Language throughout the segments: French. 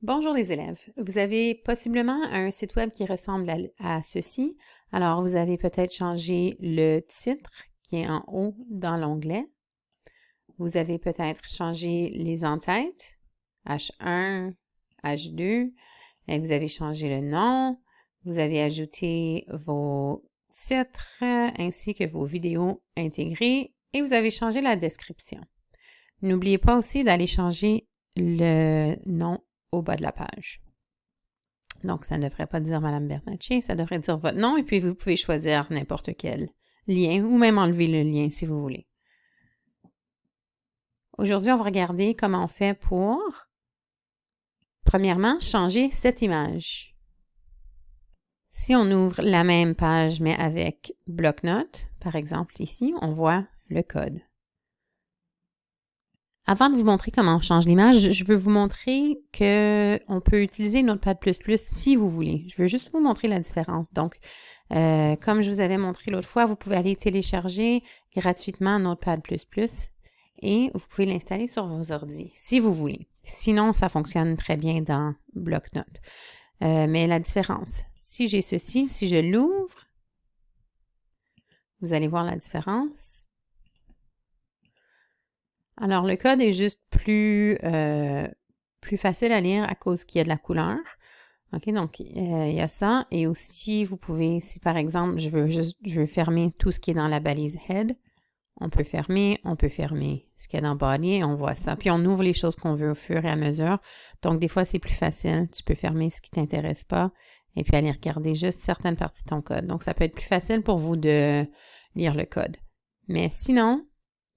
Bonjour les élèves. Vous avez possiblement un site web qui ressemble à ceci. Alors, vous avez peut-être changé le titre qui est en haut dans l'onglet. Vous avez peut-être changé les entêtes, H1, H2, et vous avez changé le nom. Vous avez ajouté vos titres ainsi que vos vidéos intégrées et vous avez changé la description. N'oubliez pas aussi d'aller changer le nom au bas de la page. Donc, ça ne devrait pas dire Madame Bernatchez, ça devrait dire votre nom et puis vous pouvez choisir n'importe quel lien ou même enlever le lien si vous voulez. Aujourd'hui, on va regarder comment on fait pour, premièrement, changer cette image. Si on ouvre la même page mais avec bloc-notes, par exemple ici, on voit le code. Avant de vous montrer comment on change l'image, je veux vous montrer qu'on peut utiliser Notepad++ si vous voulez. Je veux juste vous montrer la différence. Donc, comme je vous avais montré l'autre fois, vous pouvez aller télécharger gratuitement Notepad++ et vous pouvez l'installer sur vos ordi si vous voulez. Sinon, ça fonctionne très bien dans bloc-notes. Mais la différence, si j'ai ceci, si je l'ouvre, vous allez voir la différence. Alors, le code est juste plus facile à lire à cause qu'il y a de la couleur. OK, donc il y a ça. Et aussi, vous pouvez, si par exemple, je veux fermer tout ce qui est dans la balise head, on peut fermer ce qui est dans body et on voit ça. Puis on ouvre les choses qu'on veut au fur et à mesure. Donc, des fois, c'est plus facile. Tu peux fermer ce qui ne t'intéresse pas et puis aller regarder juste certaines parties de ton code. Donc, ça peut être plus facile pour vous de lire le code. Mais sinon,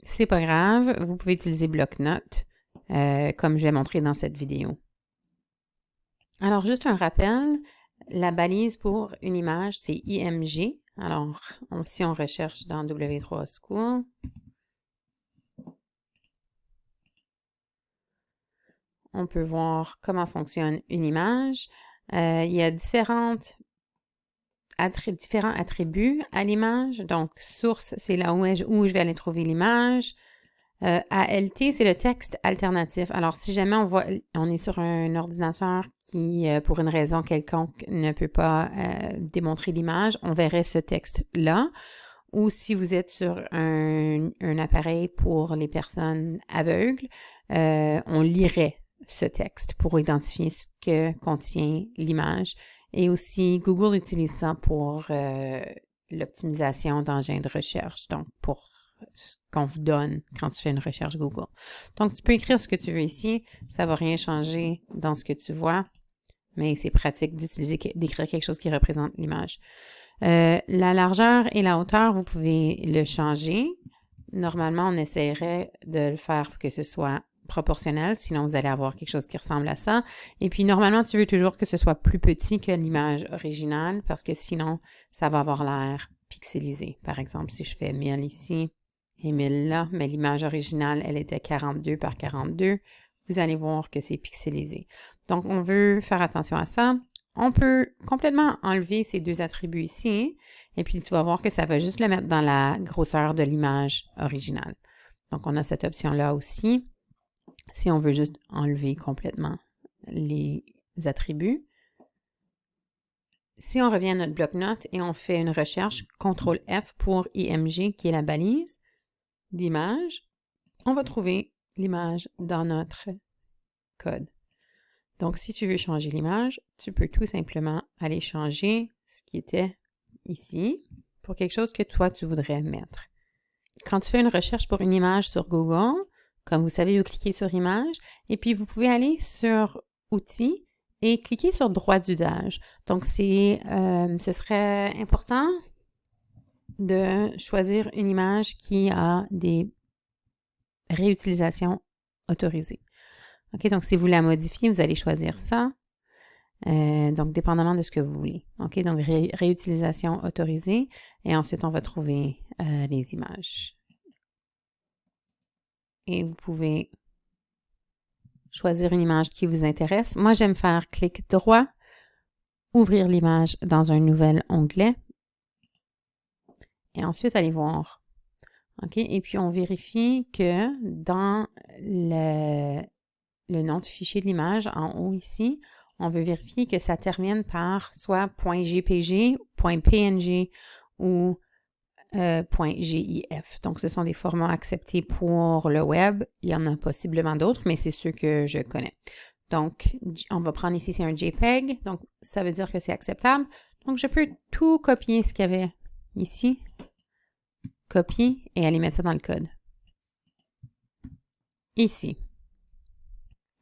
c'est pas grave, vous pouvez utiliser bloc-notes comme je vais montrer dans cette vidéo. Alors, juste un rappel, la balise pour une image, c'est IMG. Alors, si on recherche dans W3 School, on peut voir comment fonctionne une image. Il y a différents attributs à l'image. Donc, source, c'est là où je vais aller trouver l'image. ALT, c'est le texte alternatif. Alors, si jamais on est sur un ordinateur qui, pour une raison quelconque, ne peut pas démontrer l'image, on verrait ce texte-là. Ou si vous êtes sur un appareil pour les personnes aveugles, on lirait ce texte pour identifier ce que contient l'image. Et aussi, Google utilise ça pour l'optimisation d'engins de recherche, donc pour ce qu'on vous donne quand tu fais une recherche Google. Donc, tu peux écrire ce que tu veux ici. Ça ne va rien changer dans ce que tu vois, mais c'est pratique d'écrire quelque chose qui représente l'image. La largeur et la hauteur, vous pouvez le changer. Normalement, on essaierait de le faire pour que ce soit proportionnel, sinon vous allez avoir quelque chose qui ressemble à ça. Et puis, normalement, tu veux toujours que ce soit plus petit que l'image originale parce que sinon, ça va avoir l'air pixelisé. Par exemple, si je fais 1000 ici et 1000 là, mais l'image originale, elle était 42 par 42, vous allez voir que c'est pixelisé. Donc, on veut faire attention à ça. On peut complètement enlever ces deux attributs ici et puis tu vas voir que ça va juste le mettre dans la grosseur de l'image originale. Donc, on a cette option-là aussi. Si on veut juste enlever complètement les attributs. Si on revient à notre bloc-notes et on fait une recherche, CTRL F pour IMG, qui est la balise d'image, on va trouver l'image dans notre code. Donc, si tu veux changer l'image, tu peux tout simplement aller changer ce qui était ici pour quelque chose que toi, tu voudrais mettre. Quand tu fais une recherche pour une image sur Google, comme vous savez, vous cliquez sur Image et puis vous pouvez aller sur Outils et cliquer sur Droit d'usage. Donc, ce serait important de choisir une image qui a des réutilisations autorisées. OK, donc si vous la modifiez, vous allez choisir ça. Donc, dépendamment de ce que vous voulez. OK, donc réutilisation autorisée. Et ensuite, on va trouver les images. Et vous pouvez choisir une image qui vous intéresse. Moi, j'aime faire clic droit, ouvrir l'image dans un nouvel onglet. Et ensuite, aller voir. OK, et puis on vérifie que dans le nom du fichier de l'image en haut ici. On veut vérifier que ça termine par soit .jpg, .png ou .gif. Donc, ce sont des formats acceptés pour le web. Il y en a possiblement d'autres, mais c'est ceux que je connais. Donc, on va prendre ici, c'est un JPEG. Donc, ça veut dire que c'est acceptable. Donc, je peux tout copier ce qu'il y avait ici. Copier et aller mettre ça dans le code. Ici.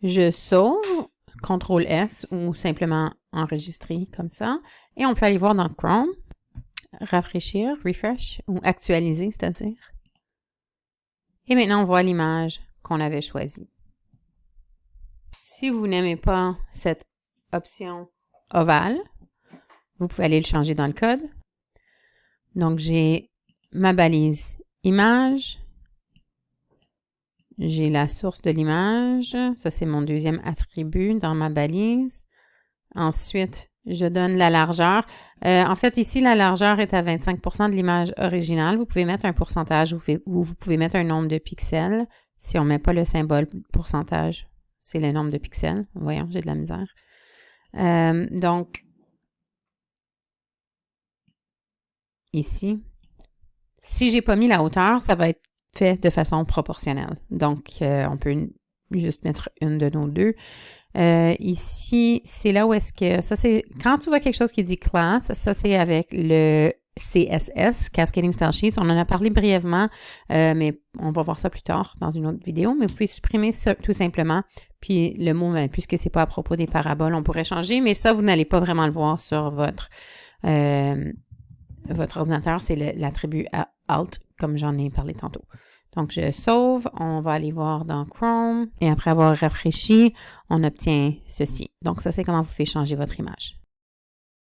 Je sauve, CTRL-S ou simplement enregistrer comme ça. Et on peut aller voir dans Chrome, rafraîchir, refresh ou actualiser, c'est-à-dire. Et maintenant, on voit l'image qu'on avait choisie. Si vous n'aimez pas cette option ovale, vous pouvez aller le changer dans le code. Donc, j'ai ma balise image. J'ai la source de l'image. Ça, c'est mon deuxième attribut dans ma balise. Ensuite, je donne la largeur. En fait, ici, la largeur est à 25% de l'image originale. Vous pouvez mettre un pourcentage ou vous pouvez mettre un nombre de pixels. Si on ne met pas le symbole pourcentage, c'est le nombre de pixels. Voyons, j'ai de la misère. Donc, ici, si j'ai pas mis la hauteur, ça va être fait de façon proportionnelle. Donc, on peut juste mettre une de nos deux. Ici, c'est là où est-ce que... Ça, c'est... Quand tu vois quelque chose qui dit class, ça, c'est avec le CSS, Cascading Style Sheets. On en a parlé brièvement, mais on va voir ça plus tard dans une autre vidéo. Mais vous pouvez supprimer ça tout simplement. Puis le mot, puisque c'est pas à propos des paraboles, on pourrait changer. Mais ça, vous n'allez pas vraiment le voir sur votre ordinateur. C'est l'attribut Alt, comme j'en ai parlé tantôt. Donc, je sauve, on va aller voir dans Chrome et après avoir rafraîchi, on obtient ceci. Donc, ça, c'est comment vous faites changer votre image.